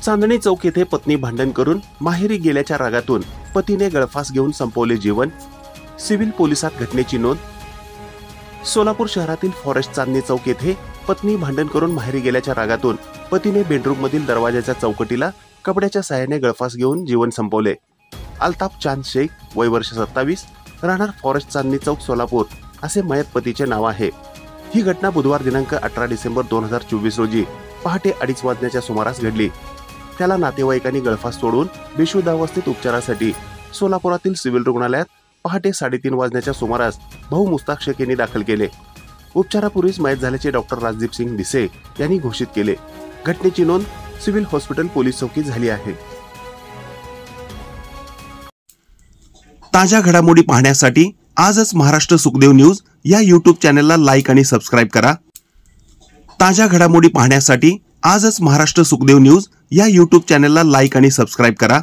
चांदणी चौक येथे पत्नी भांडण करून माहेरी गेल्याच्या रागातून पतीने गळफास घेऊन संपवले जीवन. सिव्हिल पोलिसात घटनेची नोंद. सोलापूर शहरातील फॉरेस्ट चांदणी चौक येथे पत्नी भांडण करून माहेरी गेल्याच्या रागातून पतीने बेडरूम मधील दरवाजाच्या चौकटीला कपड्याच्या साहाय्याने गळफास घेऊन जीवन संपवले. अल्ताफ चांद शेख, वय वर्ष 27, राहणार फॉरेस्ट चांदणी चौक, सोलापूर असे मयत पतीचे नाव आहे. ही घटना बुधवार दिनांक 18 डिसेंबर 2024 रोजी पहाटे 2:30 वाजण्याच्या सुमारास घडली. त्याला नातेवाईकांनी गळफास सोडून बेशुद्धावस्थेत उपचारासाठी सोलापुरातील सिव्हिल रुग्णालयात पहाटे 3:30 वाजण्याच्या सुमारास भाऊ मुस्ताक शेख यांनी दाखल केले. उपचारापूर्वीच मयत झाल्याचे डॉक्टर राजदीप सिंग भिसे यांनी घोषित केले. घटनेची नोंद सिव्हिल हॉस्पिटल पोलीस चौकीत झाली आहे. ताज्या घडामोडी पाहण्यासाठी आजच महाराष्ट्र सुखदेव न्यूज या यूट्यूब चॅनलला लाईक आणि सबस्क्राईब करा. ताज्या घडामोडी पाहण्यासाठी आजच महाराष्ट्र सुखदेव न्यूज या यूट्यूब चॅनलला लाईक आणि सबस्क्राईब करा.